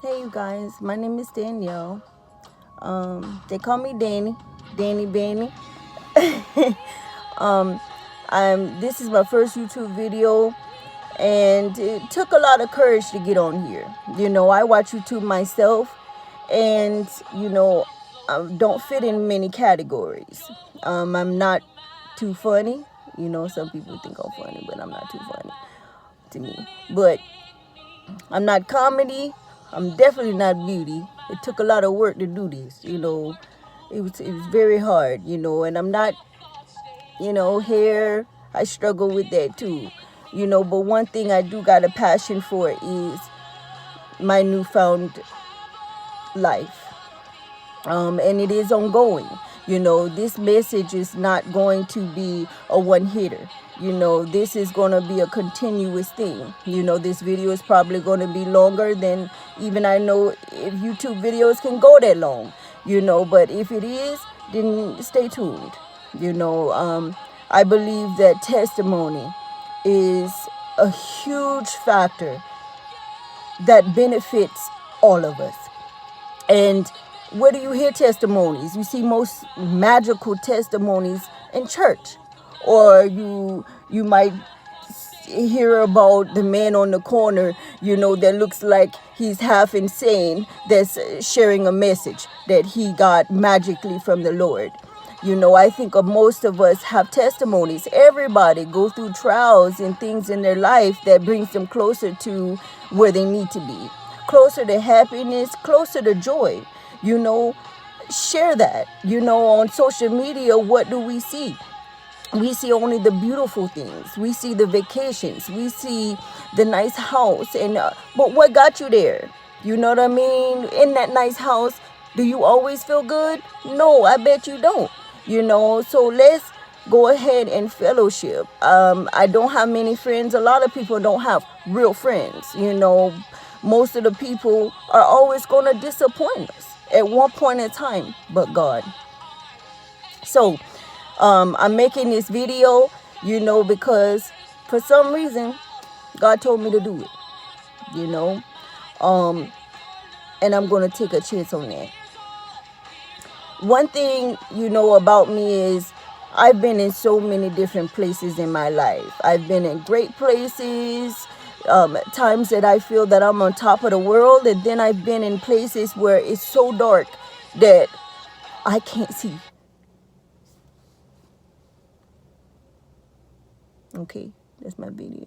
Hey you guys, my name is Danielle. They call me Danny Banny. um, this is my first YouTube video, and it took a lot of courage to get on here. I watch YouTube myself, and I don't fit in many categories. I'm not too funny. Some people think I'm funny, but I'm not too funny to me. But I'm not comedy. I'm definitely not beauty. It took a lot of work to do this. It was very hard. And I'm not, hair. I struggle with that too. But one thing I do got a passion for is my newfound life. And it is ongoing. This message is not going to be a one hitter. This is going to be a continuous thing. This video is probably going to be longer than even I know if YouTube videos can go that long. But if it is, then stay tuned. I believe that testimony is a huge factor that benefits all of us. And where do you hear testimonies? You see most magical testimonies in church. Or you might hear about the man on the corner, that looks like he's half insane, that's sharing a message that he got magically from the Lord. I think most of us have testimonies. Everybody go through trials and things in their life that brings them closer to where they need to be. Closer to happiness, closer to joy. Share that. On social media, what do we see? We see only the beautiful things. We see the vacations. We see the nice house. But what got you there? You know what I mean? In that nice house, do you always feel good? No, I bet you don't. So let's go ahead and fellowship. I don't have many friends. A lot of people don't have real friends. Most of the people are always going to disappoint us at one point in time, but God. So I'm making this video, because for some reason God told me to do it, and I'm going to take a chance on that. One thing about me is I've been in so many different places in my life. I've been in great places, times that I feel that I'm on top of the world, and then I've been in places where it's so dark that I can't see. Okay, that's my video,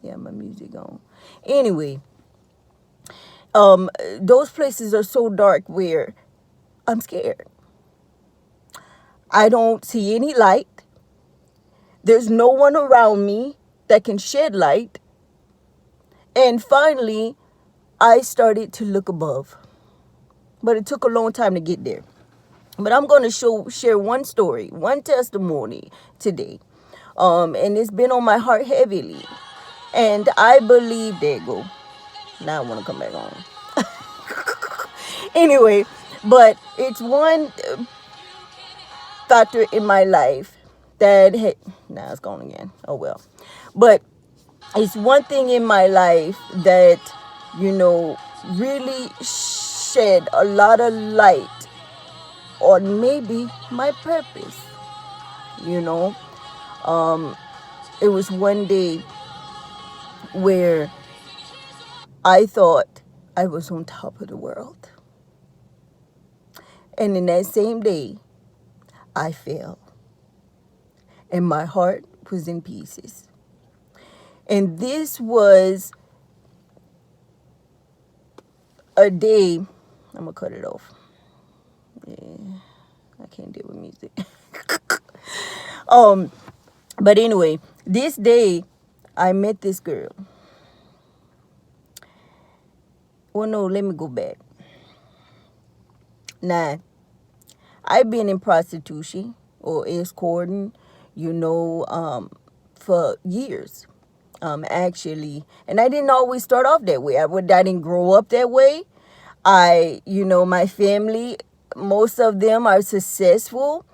Yeah, my music on. Anyway, those places are so dark where I'm scared. I don't see any light. There's no one around me that can shed light. And finally, I started to look above. But it took a long time to get there. But I'm going to share one story, one testimony today. And it's been on my heart heavily. And I believe, there you go. Now I want to come back on. Anyway, but it's one factor in my life that now it's gone again. Oh well. But it's one thing in my life that really shed a lot of light on maybe my purpose. It was one day where I thought I was on top of the world. And in that same day, I fell. And my heart was in pieces. And this was a day, I'm going to cut it off. Yeah, I can't deal with music. But anyway, this day, I met this girl. Well, no, let me go back. Now, I've been in prostitution or escorting, for years, actually. And I didn't always start off that way. I didn't grow up that way. My family, most of them are successful,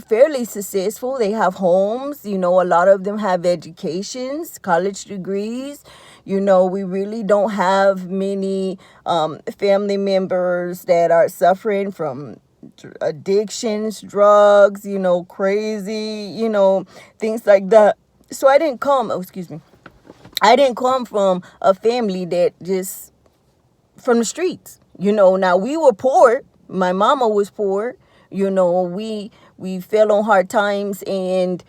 fairly successful. They have homes, a lot of them have educations, college degrees. We really don't have many family members that are suffering from addictions, drugs, crazy, things like that. So I didn't come from a family that just from the streets. Now we were poor. My mama was poor. We fell on hard times, and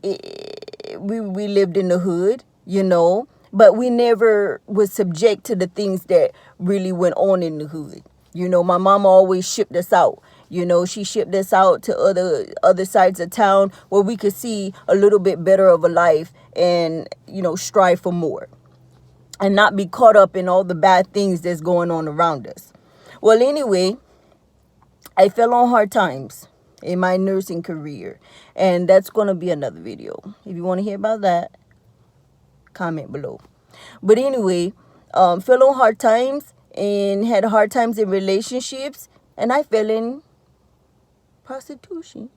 we lived in the hood, but we never was subject to the things that really went on in the hood. My mama always shipped us out. She shipped us out to other sides of town where we could see a little bit better of a life and, strive for more and not be caught up in all the bad things that's going on around us. Well, anyway, I fell on hard times in my nursing career, and that's going to be another video. If you want to hear about that, comment below. But anyway, fell on hard times and had hard times in relationships, and I fell in prostitution.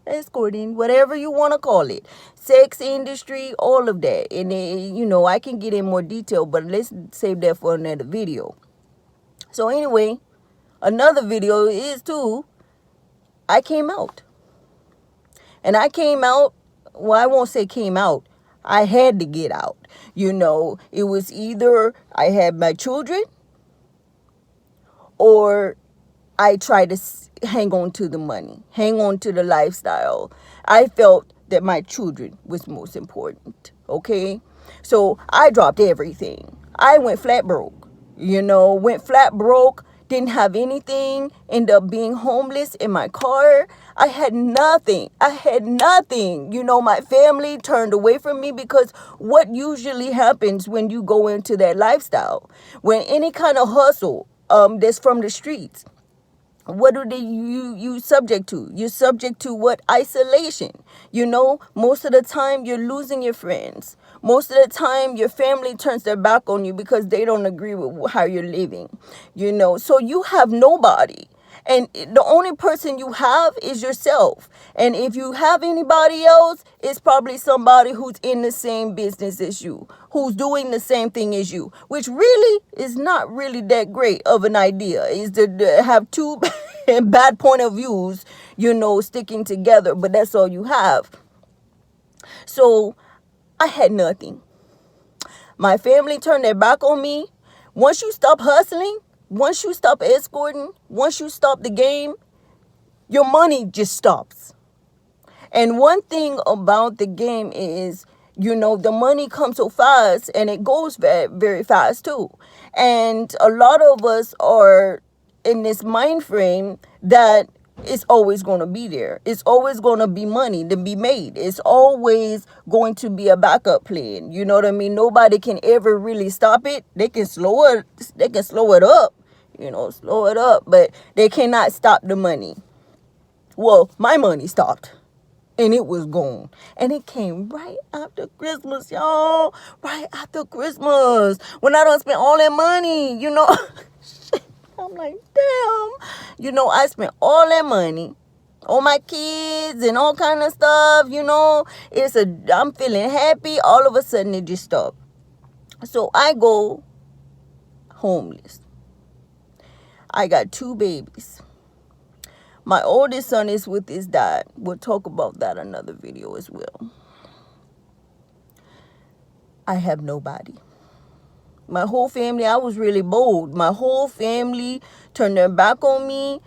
Escorting, whatever you want to call it, sex industry, all of that. And I can get in more detail, but let's save that for another video. So anyway, another video is too, I came out. And I came out, well, I won't say came out, I had to get out. It was either I had my children or I tried to hang on to the money, hang on to the lifestyle. I felt that my children was most important, okay? So I dropped everything. I went flat broke, didn't have anything, ended up being homeless in my car. I had nothing. My family turned away from me because what usually happens when you go into that lifestyle, when any kind of hustle that's from the streets, what do you subject to? You're subject to what? Isolation. Most of the time you're losing your friends. Most of the time your family turns their back on you because they don't agree with how you're living. So you have nobody. And the only person you have is yourself. And if you have anybody else, it's probably somebody who's in the same business as you, who's doing the same thing as you, which really is not really that great of an idea, is to have two bad point of views, sticking together, but that's all you have. So I had nothing. My family turned their back on me. Once you stop hustling, once you stop escorting, once you stop the game, your money just stops. And one thing about the game is, the money comes so fast and it goes very, very fast too. And a lot of us are in this mind frame that it's always going to be there. It's always going to be money to be made. It's always going to be a backup plan. You know what I mean? Nobody can ever really stop it. They can slow it up. Slow it up, but they cannot stop the money. Well, my money stopped, and it was gone, and it came right after Christmas, y'all. Right after Christmas, when I done spent all that money, I'm like, damn, I spent all that money on my kids and all kind of stuff. I'm feeling happy. All of a sudden, it just stopped. So I go homeless. I got 2 babies. My oldest son is with his dad. We'll talk about that in another video as well. I have nobody. My whole family, I was really bold. My whole family turned their back on me.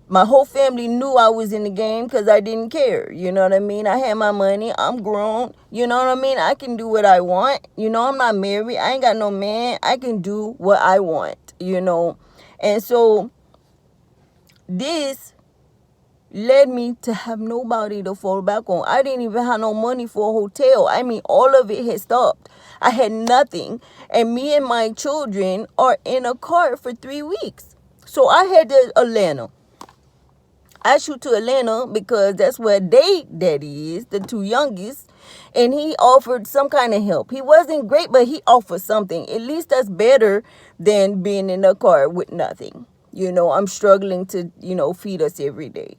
My whole family knew I was in the game because I didn't care. You know what I mean? I had my money. I'm grown. You know what I mean? I can do what I want. I'm not married. I ain't got no man. I can do what I want, And so this led me to have nobody to fall back on. I didn't even have no money for a hotel. I mean, all of it had stopped. I had nothing. And me and my children are in a car for 3 weeks. So I had to Atlanta. I shoot to Atlanta because that's where they daddy is, the 2 youngest. And he offered some kind of help. He wasn't great, but he offered something. At least that's better than being in a car with nothing. I'm struggling to, feed us every day.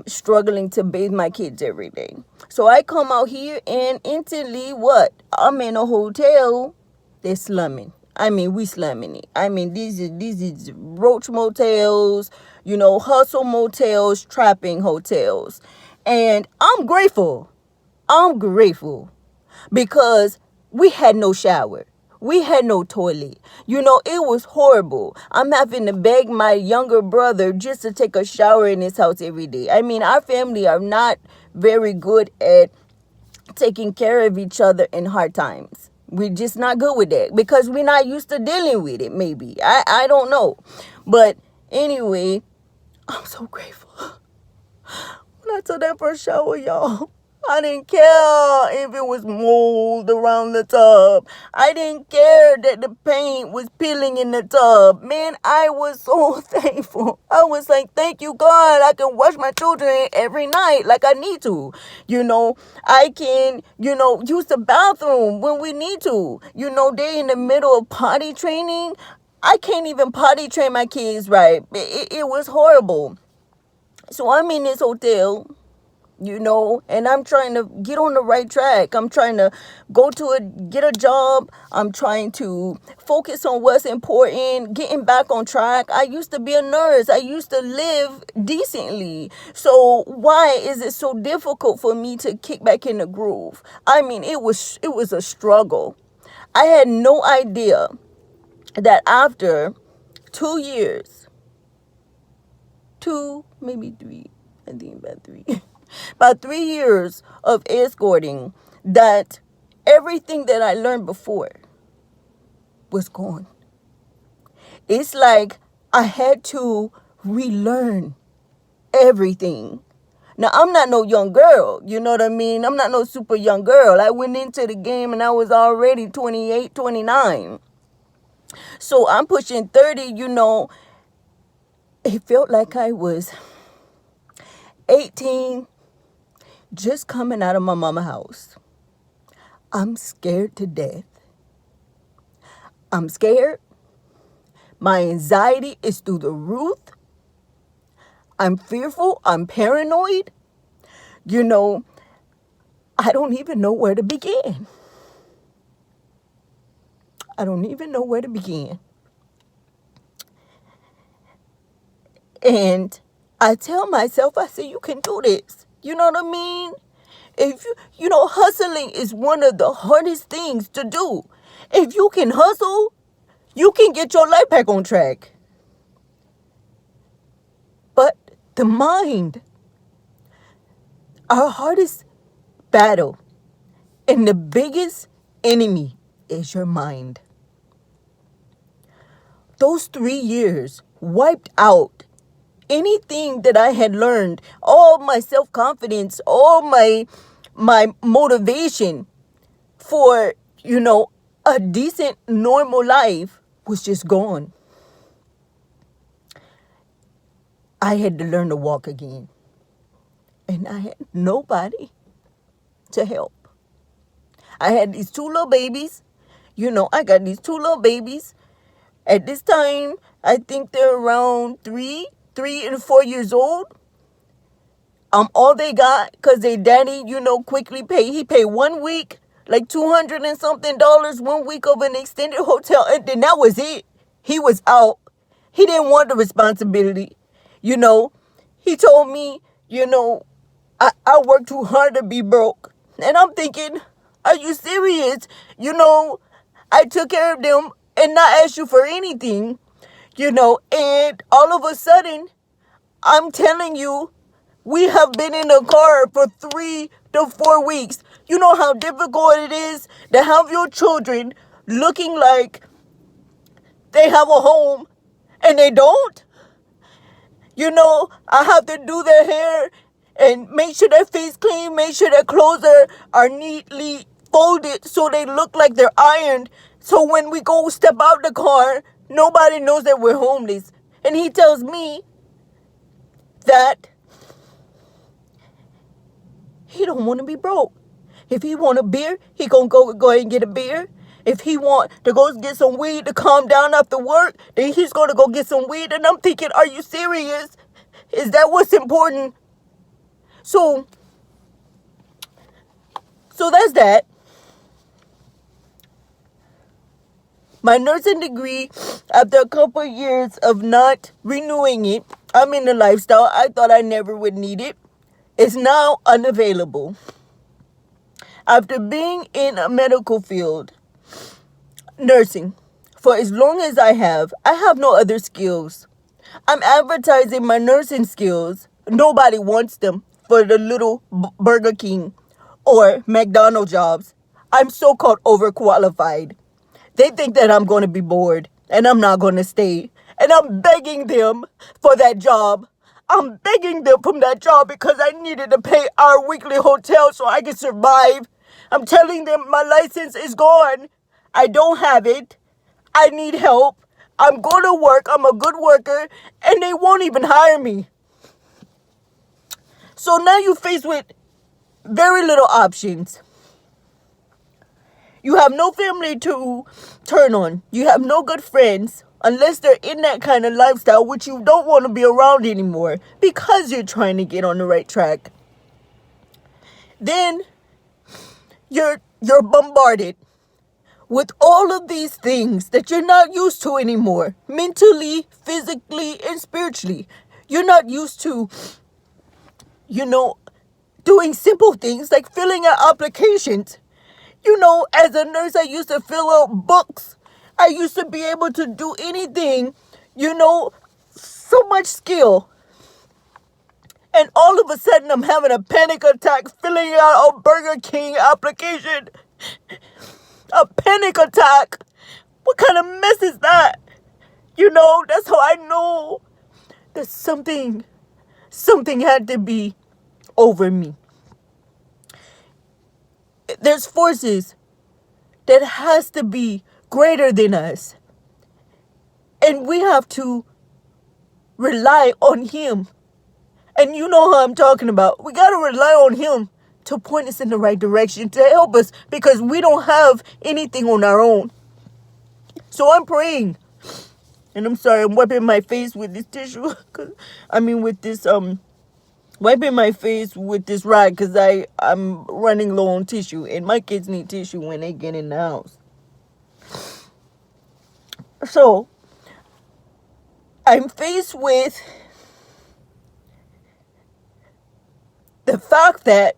struggling to bathe my kids every day. So I come out here and instantly what? I'm in a hotel. They're slumming. I mean, we slumming it. I mean, these roach motels, hustle motels, trapping hotels. And I'm grateful. I'm grateful because we had no shower. We had no toilet. It was horrible. I'm having to beg my younger brother just to take a shower in his house every day. I mean, our family are not very good at taking care of each other in hard times. We're just not good with that because we're not used to dealing with it, maybe. I don't know. But anyway, I'm so grateful. When I took that first shower, y'all, I didn't care if it was mold around the tub. I didn't care that the paint was peeling in the tub. Man, I was so thankful. I was like, thank you, God. I can wash my children every night like I need to. I can, use the bathroom when we need to. They're in the middle of potty training. I can't even potty train my kids right. It was horrible. So I'm in this hotel, and I'm trying to get on the right track. I'm trying to get a job. I'm trying to focus on what's important, getting back on track. I used to be a nurse. I used to live decently. So why is it so difficult for me to kick back in the groove? I mean, it was a struggle. I had no idea that after 2 years, maybe 3, I think about 3. About 3 years of escorting, that everything that I learned before was gone. It's like I had to relearn everything. Now, I'm not no young girl, you know what I mean? I'm not no super young girl. I went into the game and I was already 28, 29. So I'm pushing 30, It felt like I was 18, just coming out of my mama's house. I'm scared to death. I'm scared. My anxiety is through the roof. I'm fearful. I'm paranoid. I don't even know where to begin. I don't even know where to begin. And I tell myself, I say, you can do this. You know what I mean? If hustling is one of the hardest things to do. If you can hustle, you can get your life back on track. But the mind, our hardest battle and the biggest enemy is your mind. Those 3 years wiped out anything that I had learned, all my self-confidence, all my motivation for, a decent, normal life was just gone. I had to learn to walk again. And I had nobody to help. I had these 2 little babies. I got these 2 little babies. At this time, I think they're around 3 and 4 years old. All they got, because their daddy, quickly paid. He paid 1 week, like $200 and something, 1 week of an extended hotel. And then that was it. He was out. He didn't want the responsibility. He told me, I worked too hard to be broke. And I'm thinking, are you serious? I took care of them and not asked you for anything. And all of a sudden, I'm telling you, we have been in a car for 3 to 4 weeks. You know how difficult it is to have your children looking like they have a home and they don't? I have to do their hair and make sure their face clean, make sure their clothes are neatly folded so they look like they're ironed. So when we go step out the car, nobody knows that we're homeless. And he tells me that he don't want to be broke. If he want a beer, he gonna go ahead and get a beer. If he want to go get some weed to calm down after work, then he's gonna go get some weed. And I'm thinking, are you serious? Is that what's important? So that's that. My nursing degree, after a couple of years of not renewing it, I'm in the lifestyle I thought I never would need it, is now unavailable. After being in a medical field, nursing, for as long as I have no other skills. I'm advertising my nursing skills. Nobody wants them for the little Burger King or McDonald's jobs. I'm so-called overqualified. They think that I'm going to be bored and I'm not going to stay. And I'm begging them for that job. I'm begging them from that job because I needed to pay our weekly hotel so I could survive. I'm telling them my license is gone. I don't have it. I need help. I'm going to work. I'm a good worker. And they won't even hire me. So now you're faced with very little options. You have no family to turn on. You have no good friends unless they're in that kind of lifestyle, which you don't want to be around anymore because you're trying to get on the right track. Then you're bombarded with all of these things that you're not used to anymore, mentally, physically, and spiritually. You're not used to, doing simple things like filling out applications. As a nurse, I used to fill out books. I used to be able to do anything, so much skill. And all of a sudden, I'm having a panic attack filling out a Burger King application. A panic attack. What kind of mess is that? That's how I know that something had to be over me. There's forces that has to be greater than us. And we have to rely on him. And you know how I'm talking about. We got to rely on him to point us in the right direction, to help us, because we don't have anything on our own. So I'm praying. And I'm sorry, I'm wiping my face with this tissue. Wiping my face with this rag because I'm running low on tissue. And my kids need tissue when they get in the house. So, I'm faced with the fact that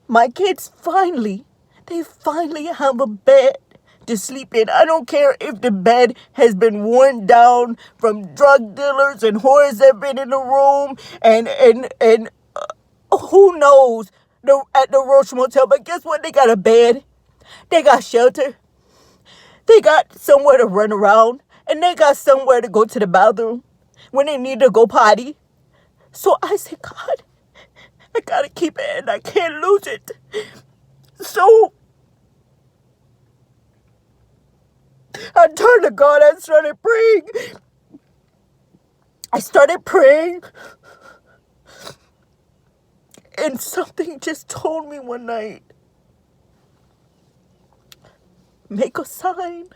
my kids finally have a bed to sleep in. I don't care if the bed has been worn down from drug dealers and whores that have been in the room and who knows at the Roach Motel. But guess what? They got a bed. They got shelter. They got somewhere to run around. And they got somewhere to go to the bathroom when they need to go potty. So I said, God, I gotta keep it and I can't lose it. So I turned to God and started praying. And something just told me one night, make a sign.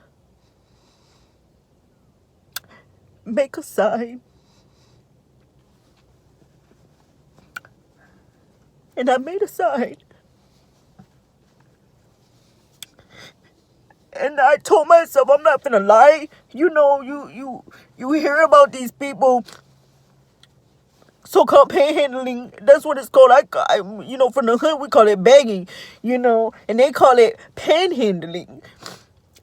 Make a sign. And I made a sign. And I told myself, I'm not gonna lie. You hear about these people so-called panhandling. That's what it's called. I from the hood we call it begging, and they call it panhandling.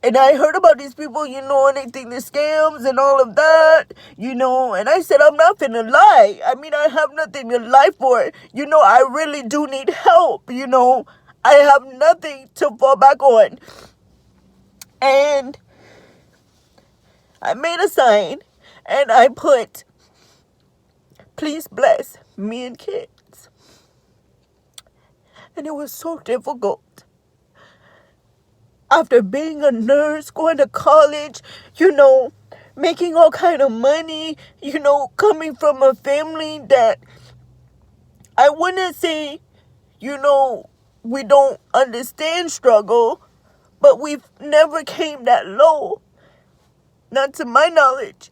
And I heard about these people, and they think they're scams and all of that, and I said, I'm not gonna lie. I have nothing to lie for. I really do need help, I have nothing to fall back on. And I made a sign and I put, please bless me and kids. And it was so difficult. After being a nurse, going to college, making all kind of money, coming from a family that I wouldn't say, we don't understand struggle, but we've never came that low. Not to my knowledge.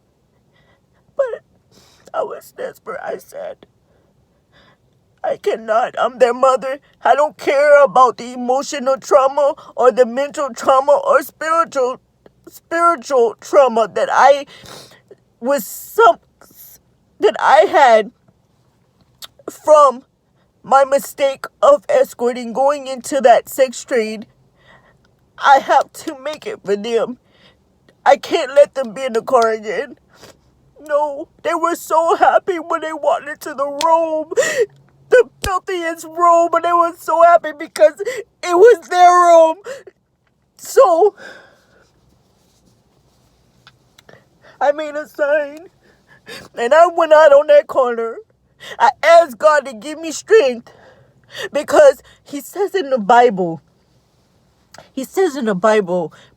But I was desperate. I said, I cannot. I'm their mother. I don't care about the emotional trauma or the mental trauma or spiritual trauma that I had from my mistake of escorting, going into that sex trade. I have to make it for them. I can't let them be in the car again. No, they were so happy when they walked into the room, the filthiest room, and they were so happy because it was their room. So, I made a sign, and I went out on that corner. I asked God to give me strength because He says in the Bible,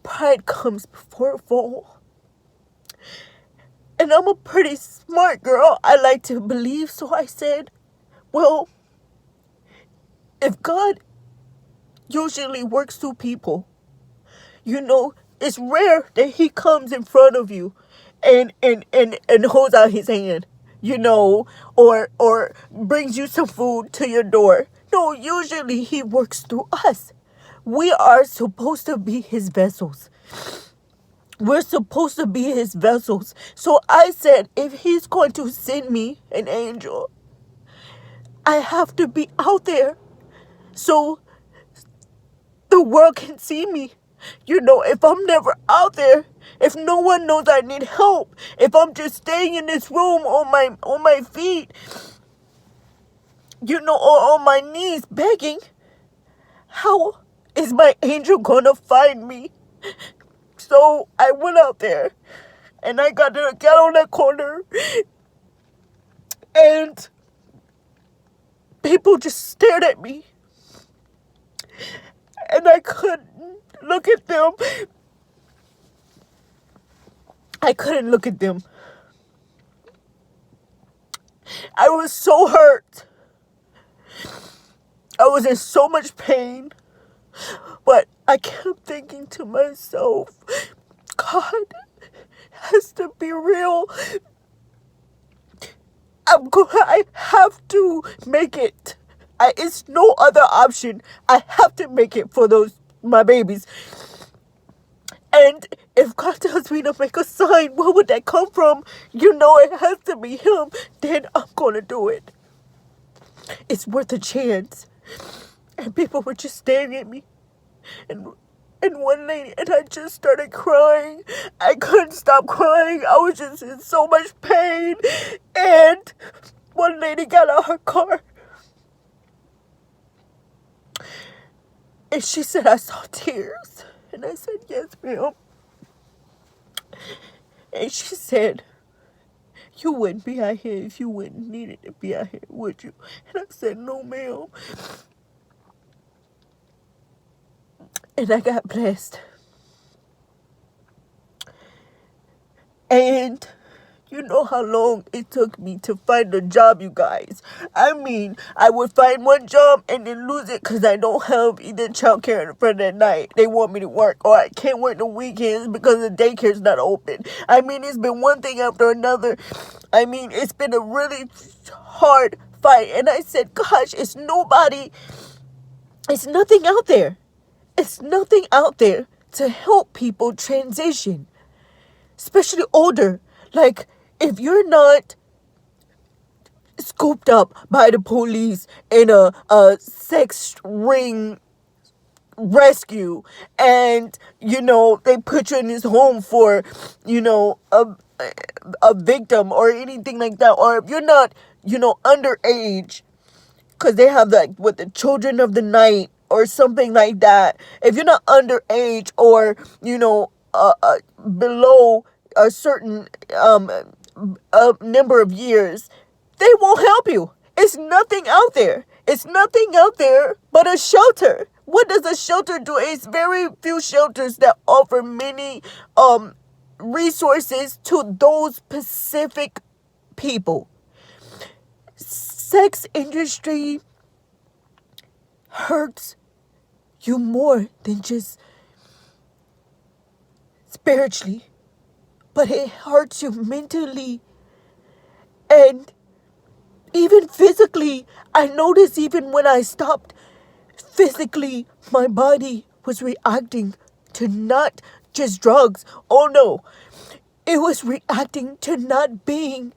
pride comes before a fall. And I'm a pretty smart girl. I like to believe. So I said, well, if God usually works through people, it's rare that He comes in front of you and holds out His hand, or brings you some food to your door. No, usually He works through us. We are supposed to be His vessels. We're supposed to be His vessels. So I said, if He's going to send me an angel, I have to be out there so the world can see me. If I'm never out there, if no one knows I need help, if I'm just staying in this room on my feet, or on my knees begging, how is my angel gonna find me? So I went out there and I got on that corner and people just stared at me and I couldn't look at them. I couldn't look at them. I was so hurt. I was in so much pain. But I kept thinking to myself, God has to be real. I have to make it. It's no other option. I have to make it for my babies. And if God tells me to make a sign, where would that come from? It has to be Him. Then I'm going to do it. It's worth a chance. And people were just staring at me. And one lady, and I just started crying. I couldn't stop crying. I was just in so much pain. And one lady got out her car. And she said, I saw tears. And I said, yes, ma'am. And she said, you wouldn't be out here if you wouldn't needed to be out here, would you? And I said, no, ma'am. And I got blessed. And you know how long it took me to find a job, you guys. I mean, I would find one job and then lose it because I don't have either childcare for that night. They want me to work, or I can't work the weekends because the daycare's not open. I mean, it's been one thing after another. I mean, it's been a really hard fight. And I said, gosh, it's nothing out there. It's nothing out there to help people transition, especially older. Like, if you're not scooped up by the police in a sex ring rescue and, they put you in this home for, a victim or anything like that, or if you're not, underage, because they have the children of the night or something like that. If you're not underage or, below a certain number of years, they won't help you. It's nothing out there. It's nothing out there but a shelter. What does a shelter do? It's very few shelters that offer many resources to those specific people. Sex industry hurts you more than just spiritually, but it hurts you mentally, and even physically, I noticed even when I stopped, physically, my body was reacting to not just drugs. Oh no, it was reacting to not being,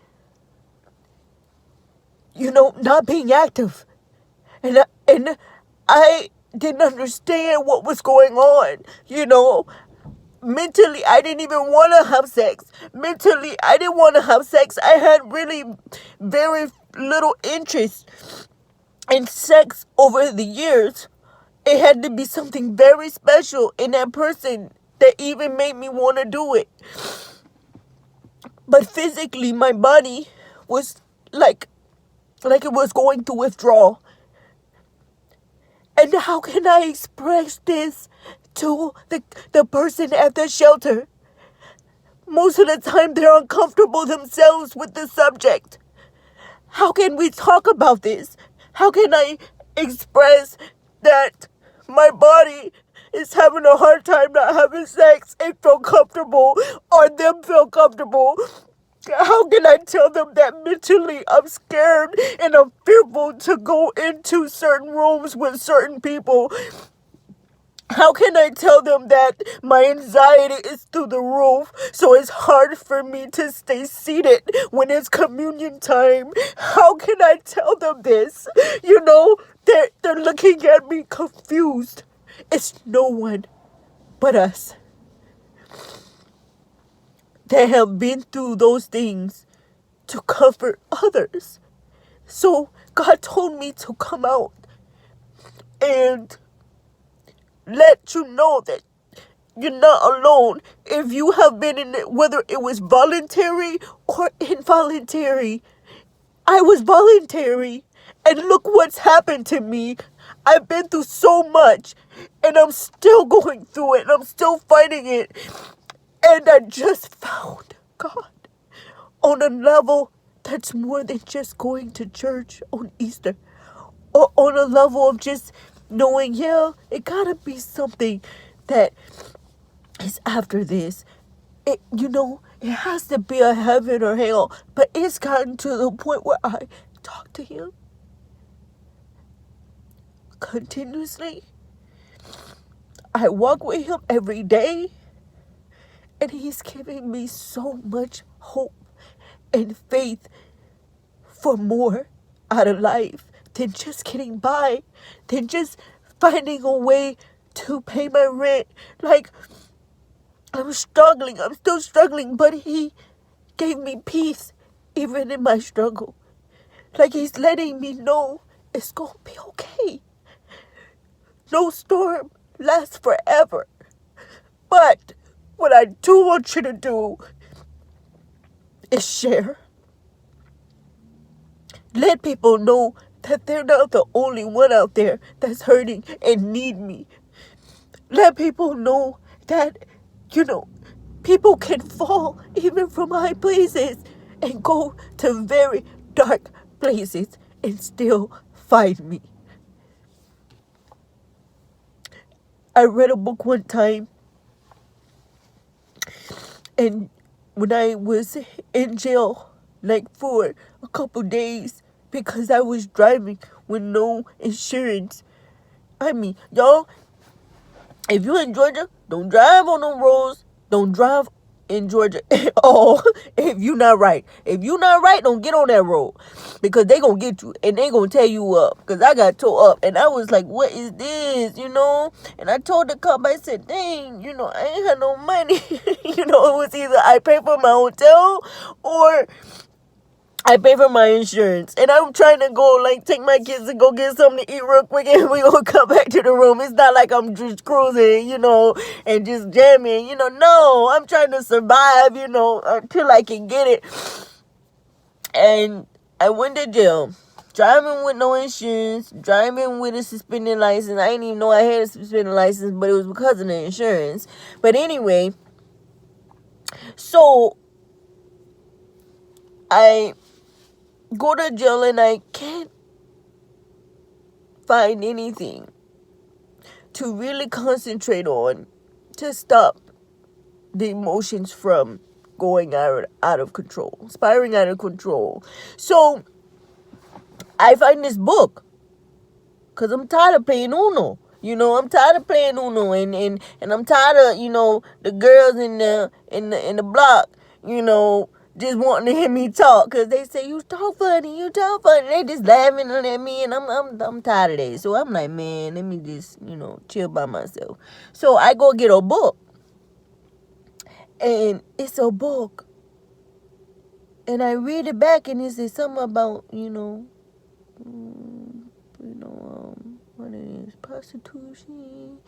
not being active. And I didn't understand what was going on, Mentally, I didn't even want to have sex. Mentally, I didn't want to have sex. I had really very little interest in sex over the years. It had to be something very special in that person that even made me want to do it. But physically, my body was like it was going to withdraw. And how can I express this to the person at the shelter? Most of the time, they're uncomfortable themselves with the subject. How can we talk about this? How can I express that my body is having a hard time not having sex and feel comfortable, or them feel comfortable? How can I tell them that mentally I'm scared and I'm fearful to go into certain rooms with certain people? How can I tell them that my anxiety is through the roof, so it's hard for me to stay seated when it's communion time? How can I tell them this? They're looking at me confused. It's no one but us that have been through those things to comfort others. So God told me to come out and let you know that you're not alone. If you have been in it, whether it was voluntary or involuntary, I was voluntary. And look what's happened to me. I've been through so much, and I'm still going through it, and I'm still fighting it. And I just found God on a level that's more than just going to church on Easter, or on a level of just knowing, it gotta be something that is after this. It has to be a heaven or hell. But it's gotten to the point where I talk to him continuously. I walk with him every day. And he's giving me so much hope and faith for more out of life than just getting by, than just finding a way to pay my rent. Like, I'm struggling. I'm still struggling, but he gave me peace even in my struggle. Like, he's letting me know it's going to be okay. No storm lasts forever. But what I do want you to do is share. Let people know that they're not the only one out there that's hurting and need me. Let people know that, people can fall even from high places and go to very dark places and still find me. I read a book one time, and when I was in jail, like for a couple days, because I was driving with no insurance. I mean, y'all, if you're in Georgia, don't drive on them roads. Don't drive in Georgia at all if you're not right. If you're not right, don't get on that road, because they gonna get you and they gonna tear you up. Because I got tore up and I was like, what is this, And I told the cop, I said, dang, I ain't had no money. It was either I pay for my hotel or I pay for my insurance. And I'm trying to go, take my kids to go get something to eat real quick, and we gonna come back to the room. It's not like I'm just cruising, and just jamming, No, I'm trying to survive, until I can get it. And I went to jail. Driving with no insurance. Driving with a suspended license. I didn't even know I had a suspended license, but it was because of the insurance. But anyway, so I go to jail and I can't find anything to really concentrate on to stop the emotions from going out of control, spiraling out of control. So I find this book because I'm tired of playing Uno. I'm tired of playing Uno, and I'm tired of the girls in the block, just wanting to hear me talk because they say you talk funny, you talk funny. They just laughing at me, and I'm tired of that. So I'm like, man, let me just chill by myself. So I go get a book, and it's a book, and I read it back, and it says something about what it is, prostitution,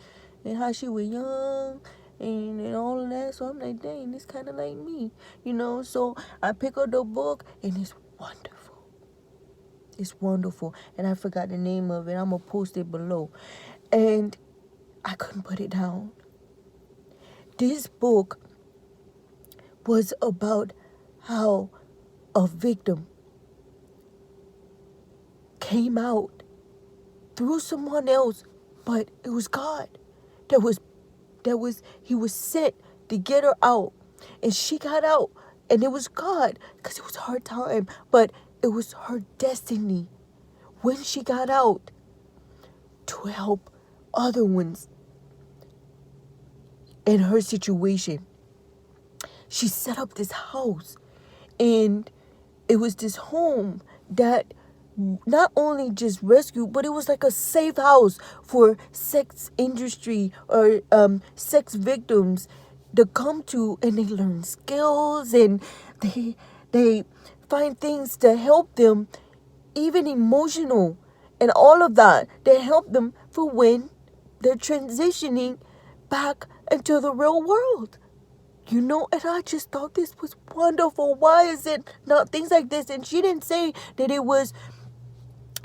and how she was young, and all of that. So I'm like, dang, this kind of like me, So I pick up the book, and it's wonderful. It's wonderful, and I forgot the name of it. I'm gonna post it below, and I couldn't put it down. This book was about how a victim came out through someone else, but it was God he was sent to get her out, and she got out, and it was God because it was her time, but it was her destiny when she got out to help other ones in her situation. She set up this house, and it was this home that not only just rescue, but it was like a safe house for sex industry or sex victims to come to, and they learn skills, and they find things to help them, even emotional, and all of that. They help them for when they're transitioning back into the real world. And I just thought this was wonderful. Why is it not things like this? And she didn't say that it was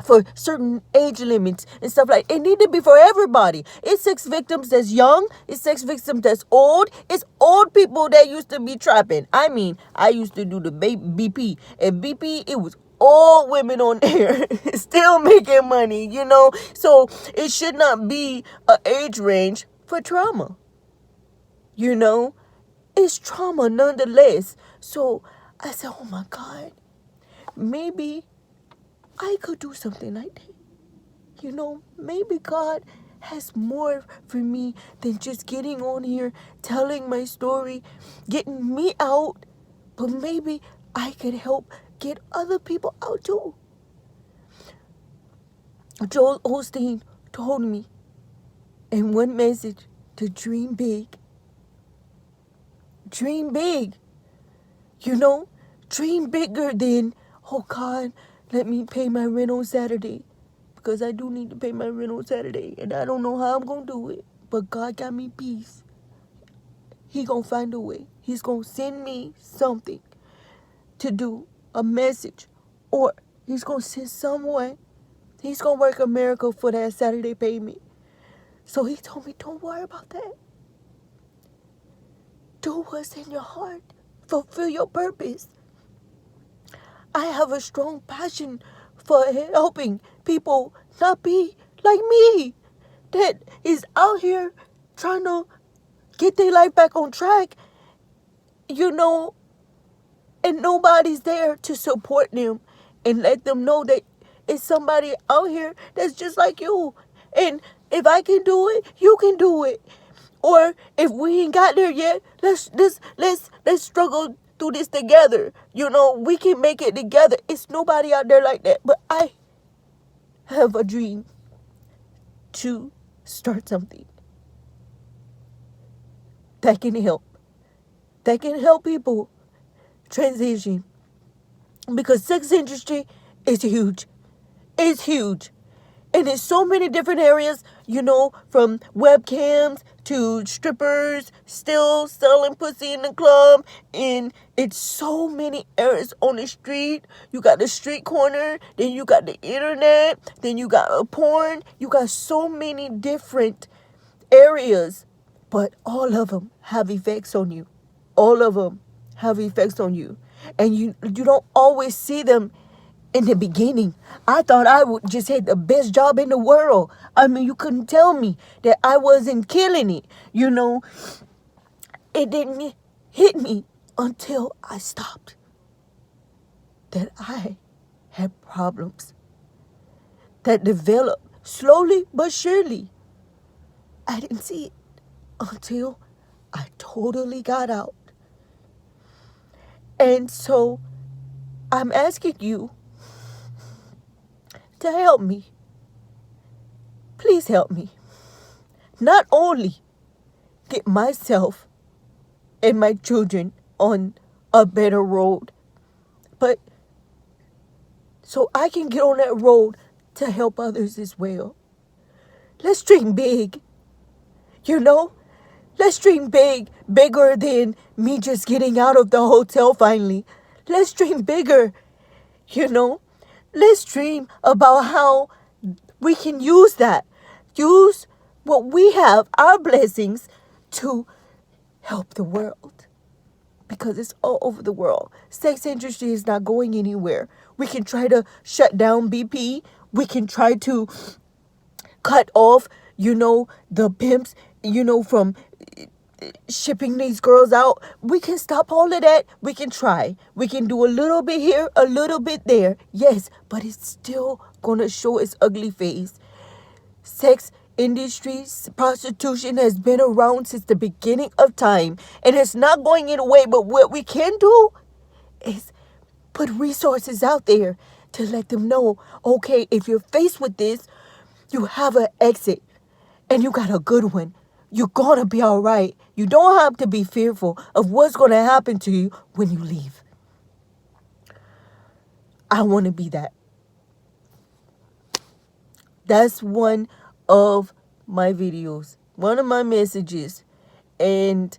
for certain age limits and stuff like it need to be for everybody. It's sex victims that's young, it's sex victims that's old, it's old people that used to be trapping. I mean, I used to do the BP, and BP, it was all women on there still making money, so it should not be an age range for trauma. It's trauma nonetheless. So I said, oh my God, maybe I could do something like that. Maybe God has more for me than just getting on here, telling my story, getting me out, but maybe I could help get other people out too. Joel Osteen told me in one message to dream big. Dream big. Dream bigger than, oh God, let me pay my rent on Saturday. Because I do need to pay my rent on Saturday. And I don't know how I'm going to do it. But God got me peace. He going to find a way. He's going to send me something to do, a message. Or he's going to send someone. He's going to work a miracle for that Saturday payment. So he told me, don't worry about that. Do what's in your heart. Fulfill your purpose. I have a strong passion for helping people not be like me, that is out here trying to get their life back on track, and nobody's there to support them and let them know that it's somebody out here that's just like you. And if I can do it, you can do it. Or if we ain't got there yet, let's struggle through this together. We can make it together. It's nobody out there like that. But I have a dream to start something that can help. That can help people transition. Because sex industry is huge. It's huge. And in so many different areas, from webcams to strippers still selling pussy in the club. And it's so many areas on the street. You got the street corner, then you got the internet, then you got a porn. You got so many different areas. But all of them have effects on you. All of them have effects on you. And you don't always see them in the beginning. I thought I would just had the best job in the world. I mean, you couldn't tell me that I wasn't killing it. It didn't hit me until I stopped that I had problems. that developed slowly but surely. I didn't see it until I totally got out. And so I'm asking you to help me. Please help me. Not only get myself and my children on a better road, but so I can get on that road to help others as well. Let's dream big. You know, let's dream big, bigger than me just getting out of the hotel finally. Let's dream bigger, you know. Let's dream about how we can use that. Use what we have, our blessings, to help the world. Because it's all over the world. Sex industry is not going anywhere. We can try to shut down BP. We can try to cut off, the pimps, from shipping these girls out. We can stop all of that. We can try. We can do a little bit here, a little bit there. Yes, but it's still going to show its ugly face. Sex industry, prostitution has been around since the beginning of time, and it's not going away. But what we can do is put resources out there to let them know, okay, if you're faced with this, you have an exit, and you got a good one. You're going to be all right. You don't have to be fearful of what's going to happen to you when you leave. I want to be that. That's one of my videos, one of my messages. And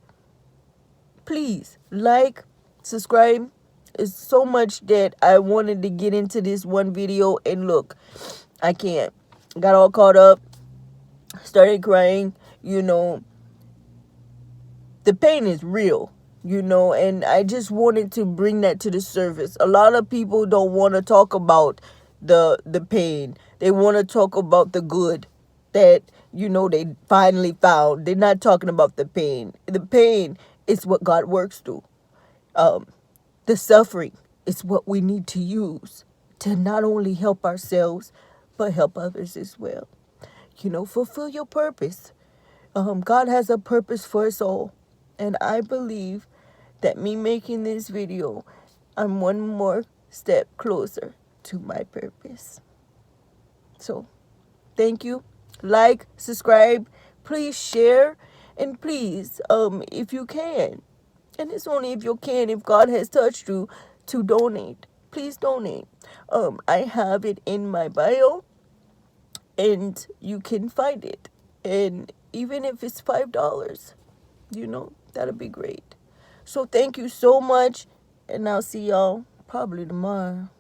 please like, subscribe. It's so much that I wanted to get into this one video, and look, I can't. Got all caught up, started crying, the pain is real, and I just wanted to bring that to the surface. A lot of people don't want to talk about the pain. They want to talk about the good that, they finally found. They're not talking about the pain. The pain is what God works through. The suffering is what we need to use to not only help ourselves, but help others as well. Fulfill your purpose. God has a purpose for us all. And I believe that me making this video, I'm one more step closer to my purpose. So, thank you. Like, subscribe, please share, and please, if you can, and it's only if you can, if God has touched you, to donate. Please donate. I have it in my bio, and you can find it. And even if it's $5, that'll be great. So thank you so much, and I'll see y'all probably tomorrow.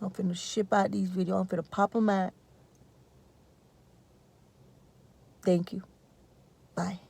I'm finna ship out these videos. I'm finna pop them out. Thank you. Bye.